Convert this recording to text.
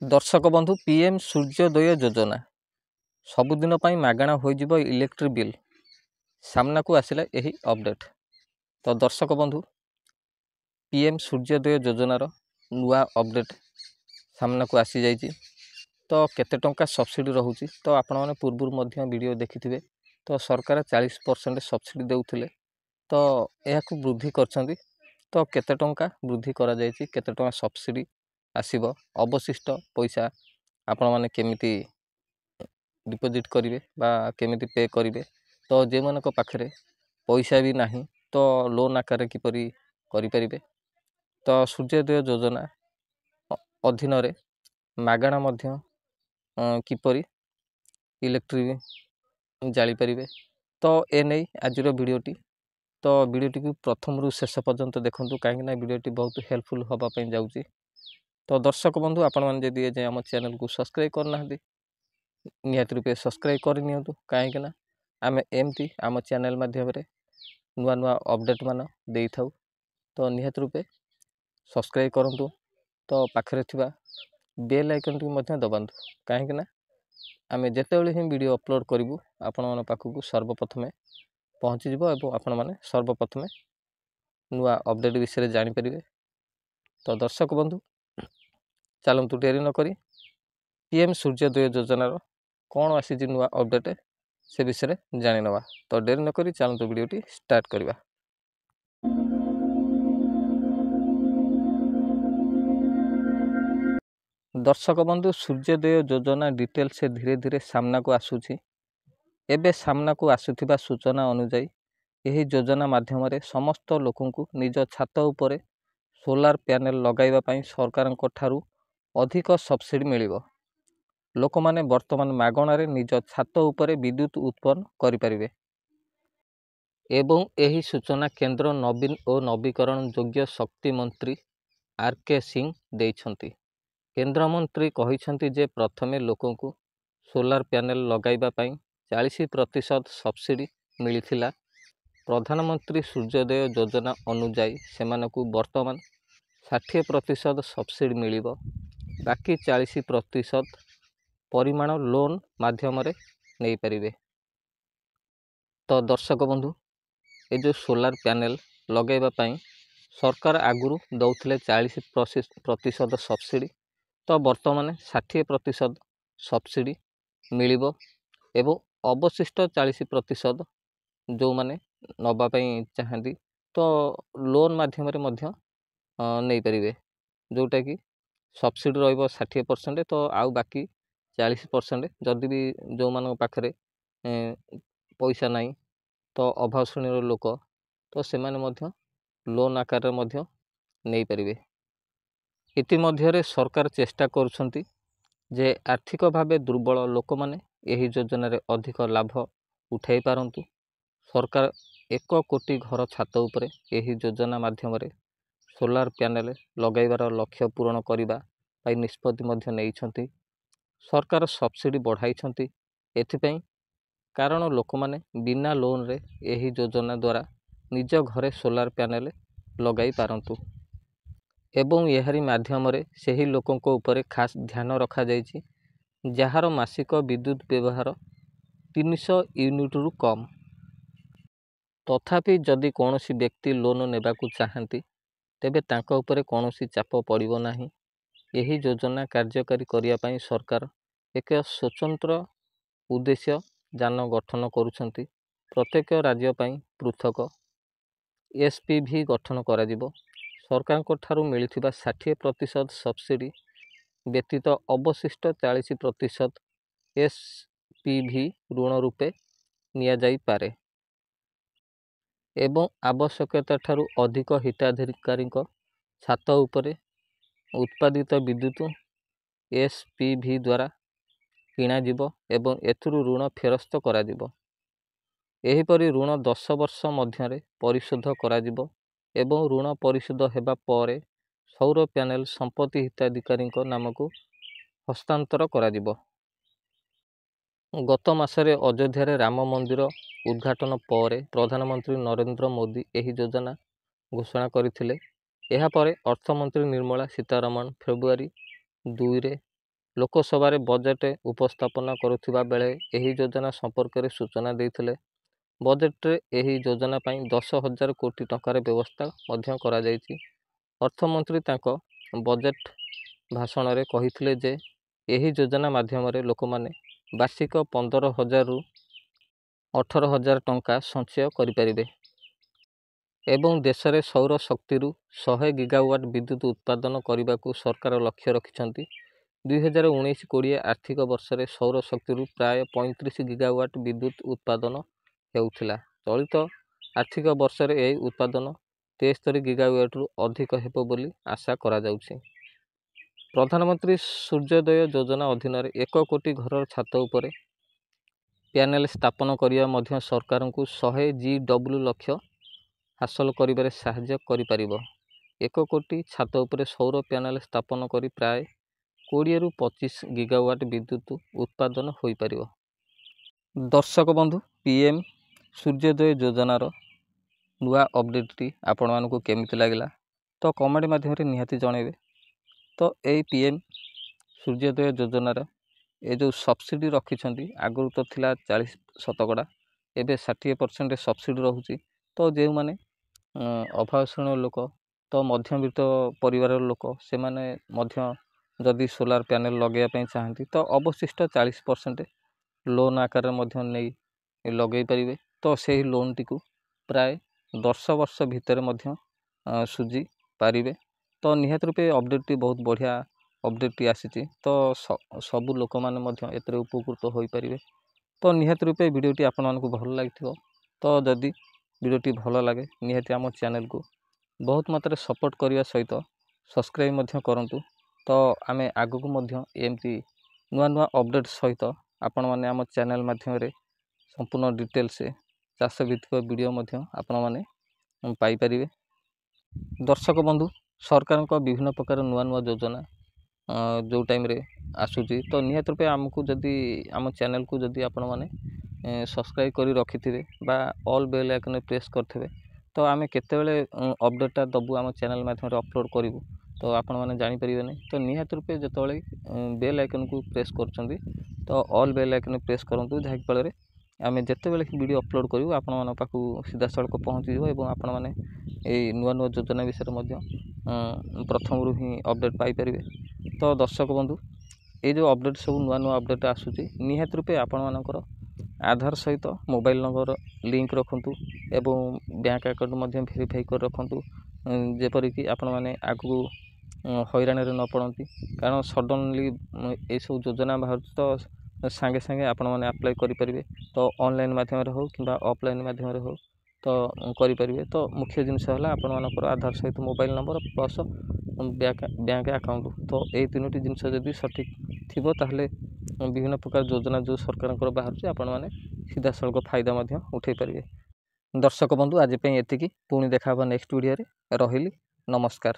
दर्शक बंधु पीएम सूर्योदय योजना सबुदिन मागणा होइजिबो इलेक्ट्रिक बिल सामना को आसिला यही अपडेट। तो दर्शक बंधु पीएम सूर्योदय योजनार नुआ अपडेट सामना को आसी जाइए। तो केते टंका सब्सिडी रहूची तो आपण माने पूर्व वीडियो देखिथिबे। तो सरकार 40% सब्सिडी देउथिले तो यह वृद्धि करछंती। तो केते टंका वृद्धि करा जायछि, केते टंका सब्सिडी आसीबो, अवशिष्ट पैसा आपण माने केमिति डिपोजिट करिवे बा केमिति पे करिवे। तो जे मानक पाखरे पैसा भी नाही तो लोन आकार किपरि करि परिबे। तो सूर्योदय योजना अधीन रे मागणा मध्य किपरि इलेक्ट्रिक जाली परिबे। तो ए नै आजिर वीडियोटी। तो वीडियोटी को प्रथम रु शेष पर्यंत देखंतु काहे ना वीडियोटी बहुत हेल्पफुल होबा पई जाउची। तो दर्शक बंधु आपण माने जदि जे हम चैनल को सब्सक्राइब करना निहाती रूपे सब्सक्राइब कर नियंतु काहे ना आमे एमती आम चैनल माध्यम रे नुआ नुआ अपडेट मान देई थाउ। तो निहाती रूपे सब्सक्राइब करंतु। तो पाखरे थिबा बेल आइकन टी मध्य दबांतु काहे ना आमे जेतेबेले ही वीडियो अपलोड करिवु आपण मन पाखकु सर्वप्रथमे पहुँची जिवो एवं आपण माने सर्वप्रथमे नुआ अपडेट विषय जानि परिबे। तो दर्शक बंधु चलंतु डेरी न करी पीएम सूर्योदय योजनार कौन आसी नुआ अपडेट से विषय जानि नवा। तो डेरी न करी चलंतु वीडियोटी स्टार्ट करवा। दर्शक बंधु सूर्योदय योजना डिटेल से धीरे धीरे सामना को आसुची। एबे सामना को आसुथिबा सूचना अनुसार यही योजना माध्यम समस्त लोकंकु निज छात उपरे सोलार पैनल लगाइबा पई सरकारक ठारू अधिक सब्सिडी मिलिबो। लोक माने वर्तमान मागणा रे निज छात उपरे विद्युत उत्पन्न करि परिबे। एवं यही सूचना केंद्र नवीन और नवीकरण योग्य शक्ति मंत्री आर.के. सिंह देइछंती। केंद्र मंत्री कहिछंती जे प्रथमे लोकंकु सोलार पैनल लगाइबा पई 40% सब्सिडी मिलिथिला। प्रधानमंत्री सूर्योदय योजना अनुजाई सेमानकु वर्तमान 60% सब्सिडी मिलिबो। बाकी 40% परिमाण लोन माध्यम रे नहीं परिबे। तो दर्शक बंधु ये जो सोलार पैनल लगाइबा पई सरकार आगुरु दौथिले 40% सब्सिडी तो वर्तमान 60% सब्सिडी मिलिबो एवं अवशिष्ट 40% जो माने नबा पई चाहंती तो लोन माध्यम रे मध्य नहीं परिबे। जोटा कि सब्सिडी रहिबो 60% तो आउ बाकी 40% जदि भी जो मान पाखरे पैसा नहीं तो अभाव श्रेणी लोक तो से माने मध्य लोन आकार मध्य नहीं परिबे। इतिमध्य सरकार चेष्टा करुछंती जे आर्थिक भावे दुर्बल लोक माने यही योजना रे अधिक लाभ उठाई पारंतु। सरकार 1 कोटी घर छात उपरे यही योजना माध्यम रे सोलार पैनल लगाइबार लक्ष्य पूरण करिबा पई निष्पत्ति मध्य नेइछंती। सरकार सब्सिडी बढ़ाइछंती एथिपई कारण लोक माने बिना लोन रे यही योजना द्वारा निज घरे सोलार पैनल लगाई पारंतु। एवं यहारी माध्यम रे सही लोकों को ऊपर खास ध्यान रखा जाइछि जहार मासिक विद्युत व्यवहार 300 यूनिट रु कम। तथापि जदि कौनसी व्यक्ति लोन नेबाकू चाहती तेबे तांका उपरे कौनसी चाप पड़िबो नाही। यही योजना कार्यकारी करिया पई सरकार एक स्वतंत्र उद्देश्य जान गठन करुछंती। प्रत्येक राज्य पई पृथक एसपीवी गठन करा जिवो। सरकार को ठारू मिलिथिबा 60% सब्सिडी व्यतीत अवशिष्ट 40% एसपीवी ऋण रूपे निया जाई पारे एवं आवश्यकता ठारू अधिक हिताधिकारी छात उपरे उत्पादित विद्युत एसपीवी द्वारा किणा जिवो एवं एथुरु ऋण फेरस्त करा जिवो। एहीपरि ऋण 10 वर्ष मध्यरे परिशोध करा जिवो एवं ऋण परिशोध हेबा परे सौर पैनल संपत्ति हिताधिकारी नामक हस्तांतर करा जिवो। गत मासरे अयोध्या राम मंदिर उद्घाटन पर प्रधानमंत्री नरेंद्र मोदी यही योजना घोषणा करथिले। एहा परे अर्थमंत्री निर्मला सीतारमण फेब्रुआरी 2 रे ଲୋକସଭାରେ ବଜେଟ୍ ଉପସ୍ଥାପନା କରୁଥିବା ବେଳେ ଏହି ଯୋଜନା ସମ୍ପର୍କରେ ସୂଚନା ଦେଇଥିଲେ। ବଜେଟ୍ରେ ଏହି ଯୋଜନା ପାଇଁ 10,000 କୋଟି ଟଙ୍କାର ବ୍ୟବସ୍ଥା ମଧ୍ୟ କରାଯାଇଛି। ଅର୍ଥମନ୍ତ୍ରୀ ତାଙ୍କ ବଜେଟ୍ ଭାଷଣରେ କହିଥିଲେ ଯେ ଏହି ଯୋଜନା ମାଧ୍ୟମରେ ଲୋକମାନେ ବାର୍ଷିକ 15,000ରୁ 18,000 ଟଙ୍କା ସଞ୍ଚୟ କରିପାରିବେ ଏବଂ ଦେଶରେ ସୌର ଶକ୍ତିରୁ 100 ଗିଗାୱାଟ୍ ବିଦ୍ୟୁତ୍ ଉତ୍ପାଦନ କରିବାକୁ ସରକାର ଲକ୍ଷ୍ୟ ରଖିଛନ୍ତି। 2019-20 ଆର୍ଥିକ ବର୍ଷରେ ସୌର ଶକ୍ତିରୁ ପ୍ରାୟ 35 ଗିଗାୱାଟ୍ ବିଦ୍ୟୁତ୍ ଉତ୍ପାଦନ ହେଉଥିଲା। ଚଳିତ ଆର୍ଥିକ ବର୍ଷରେ ଏହି ଉତ୍ପାଦନ 73 ଗିଗାୱାଟ୍ରୁ ଅଧିକ ହେବ ବୋଲି ଆଶା କରାଯାଉଛି। ପ୍ରଧାନମନ୍ତ୍ରୀ ସୂର୍ଯ୍ୟୋଦୟ ଯୋଜନା ଅଧୀନରେ 1 କୋଟି ଘରର ଛାତ ଉପରେ ପ୍ୟାନେଲ ସ୍ଥାପନ କରିବା ମଧ୍ୟ ସରକାରଙ୍କୁ 100 GW ଲକ୍ଷ୍ୟ ହାସଲ କରିବାରେ ସାହାଯ୍ୟ କରିପାରିବ। 1 କୋଟି ଛାତ ଉପରେ ସୌର ପ୍ୟାନେଲ ସ୍ଥାପନ କରି ପ୍ରାୟ 20ରୁ 25 ଗିଗାୱାଟ୍ ବିଦ୍ୟୁତ୍ ଉତ୍ପାଦନ ହୋଇପାରିବ। ଦର୍ଶକ ବନ୍ଧୁ, PM ସୂର୍ଯ୍ୟୋଦୟ ଯୋଜନାର ନୂଆ ଅପଡେଟ୍ଟି ଆପଣମାନଙ୍କୁ କେମିତି ଲାଗିଲା ତ କମେଣ୍ଟ ମାଧ୍ୟମରେ ନିହାତି ଜଣାଇବେ। ତ ଏଇ PM ସୂର୍ଯ୍ୟୋଦୟ ଯୋଜନାର ଏ ଯେଉଁ ସବସିଡ଼ି ରଖିଛନ୍ତି, ଆଗରୁ ତ ଥିଲା 40%, ଏବେ 60% ସବସିଡ଼ି ରହୁଛି। ତ ଯେଉଁମାନେ ଅଭାବ ଶ୍ରେଣୀର ଲୋକ, ତ ମଧ୍ୟବିତ୍ତ ପରିବାରର ଲୋକ, ସେମାନେ ମଧ୍ୟ ଯଦି ସୋଲାର ପ୍ୟାନେଲ ଲଗାଇବା ପାଇଁ ଚାହାନ୍ତି ତ ଅବଶିଷ୍ଟ 40% ଲୋନ୍ ଆକାରରେ ମଧ୍ୟ ନେଇ ଲଗାଇ ପାରିବେ। ତ ସେହି ଲୋନ୍ଟିକୁ ପ୍ରାୟ 10 ବର୍ଷ ଭିତରେ ମଧ୍ୟ ସୁଝି ପାରିବେ। ତ ନିହାତି ରୂପେ ଅପଡେଟ୍ଟି ବହୁତ ବଢ଼ିଆ ଅପଡେଟ୍ଟି ଆସିଛି। ତ ସବୁ ଲୋକମାନେ ମଧ୍ୟ ଏଥିରେ ଉପକୃତ ହୋଇପାରିବେ। ତ ନିହାତି ରୂପେ ଭିଡ଼ିଓଟି ଆପଣମାନଙ୍କୁ ଭଲ ଲାଗିଥିବ। ତ ଯଦି ଭିଡ଼ିଓଟି ଭଲ ଲାଗେ ନିହାତି ଆମ ଚ୍ୟାନେଲକୁ ବହୁତ ମାତ୍ରାରେ ସପୋର୍ଟ କରିବା ସହିତ ସବସ୍କ୍ରାଇବ୍ ମଧ୍ୟ କରନ୍ତୁ। ତ ଆମେ ଆଗକୁ ମଧ୍ୟ ଏମିତି ନୂଆ ନୂଆ ଅପଡେଟ୍ ସହିତ ଆପଣମାନେ ଆମ ଚ୍ୟାନେଲ ମାଧ୍ୟମରେ ସମ୍ପୂର୍ଣ୍ଣ ଡିଟେଲ୍ସ ଚାଷ ଭିତ୍ତିକ ଭିଡ଼ିଓ ମଧ୍ୟ ଆପଣମାନେ ପାଇପାରିବେ। ଦର୍ଶକ ବନ୍ଧୁ, ସରକାରଙ୍କ ବିଭିନ୍ନ ପ୍ରକାର ନୂଆ ନୂଆ ଯୋଜନା ଯେଉଁ ଟାଇମ୍ରେ ଆସୁଛି ତ ନିହାତି ରୂପେ ଆମକୁ ଯଦି ଆମ ଚ୍ୟାନେଲକୁ ଯଦି ଆପଣମାନେ ସବସ୍କ୍ରାଇବ୍ କରି ରଖିଥିବେ ବା ଅଲ୍ ବେଲ୍ ଆଇକନ୍ରେ ପ୍ରେସ୍ କରିଥିବେ ତ ଆମେ କେତେବେଳେ ଅପଡେଟ୍ଟା ଦେବୁ ଆମ ଚ୍ୟାନେଲ ମାଧ୍ୟମରେ ଅପଲୋଡ଼ କରିବୁ ତ ଆପଣମାନେ ଜାଣିପାରିବେ ନାହିଁ। ତ ନିହାତି ରୂପେ ଯେତେବେଳେ ବେଲ୍ ଆଇକନ୍କୁ ପ୍ରେସ୍ କରୁଛନ୍ତି ତ ଅଲ୍ ବେଲ୍ ଆଇକନ୍ରେ ପ୍ରେସ୍ କରନ୍ତୁ, ଯାହାକି ଫଳରେ ଆମେ ଯେତେବେଳେ ଭିଡ଼ିଓ ଅପଲୋଡ଼ କରିବୁ ଆପଣମାନଙ୍କ ପାଖକୁ ସିଧାସଳଖ ପହଞ୍ଚିଯିବ ଏବଂ ଆପଣମାନେ ଏଇ ନୂଆ ନୂଆ ଯୋଜନା ବିଷୟରେ ମଧ୍ୟ ପ୍ରଥମରୁ ହିଁ ଅପଡେଟ୍ ପାଇପାରିବେ। ତ ଦର୍ଶକ ବନ୍ଧୁ, ଏଇ ଯେଉଁ ଅପଡେଟ୍ ସବୁ ନୂଆ ନୂଆ ଅପଡେଟ୍ ଆସୁଛି ନିହାତି ରୂପେ ଆପଣମାନଙ୍କର ଆଧାର ସହିତ ମୋବାଇଲ୍ ନମ୍ବର ଲିଙ୍କ ରଖନ୍ତୁ ଏବଂ ବ୍ୟାଙ୍କ ଆକାଉଣ୍ଟ ମଧ୍ୟ ଭେରିଫାଇ କରି ରଖନ୍ତୁ, ଯେପରିକି ଆପଣମାନେ ଆଗକୁ ହଇରାଣରେ ନ ପଡ଼ନ୍ତି। କାରଣ ସଡନ୍ଲି ଏଇସବୁ ଯୋଜନା ବାହାରୁଛି ତ ସାଙ୍ଗେ ସାଙ୍ଗେ ଆପଣମାନେ ଆପ୍ଲାଏ କରିପାରିବେ। ତ ଅନଲାଇନ୍ ମାଧ୍ୟମରେ ହେଉ କିମ୍ବା ଅଫଲାଇନ୍ ମାଧ୍ୟମରେ ହେଉ ତ କରିପାରିବେ। ତ ମୁଖ୍ୟ ଜିନିଷ ହେଲା ଆପଣମାନଙ୍କର ଆଧାର ସହିତ mobile number plus bank account. ତ ଏଇ ତିନୋଟି ଜିନିଷ ଯଦି ସଠିକ୍ ଥିବ ତାହେଲେ ବିଭିନ୍ନ ପ୍ରକାର ଯୋଜନା ଯେଉଁ ସରକାରଙ୍କର ବାହାରୁଛି ଆପଣମାନେ ସିଧାସଳଖ ଫାଇଦା ମଧ୍ୟ ଉଠାଇ ପାରିବେ। ଦର୍ଶକ ବନ୍ଧୁ, ଆଜି ପାଇଁ ଏତିକି। ପୁଣି ଦେଖା ହେବ ନେକ୍ସଟ ଭିଡ଼ିଓରେ। ରହିଲି, ନମସ୍କାର।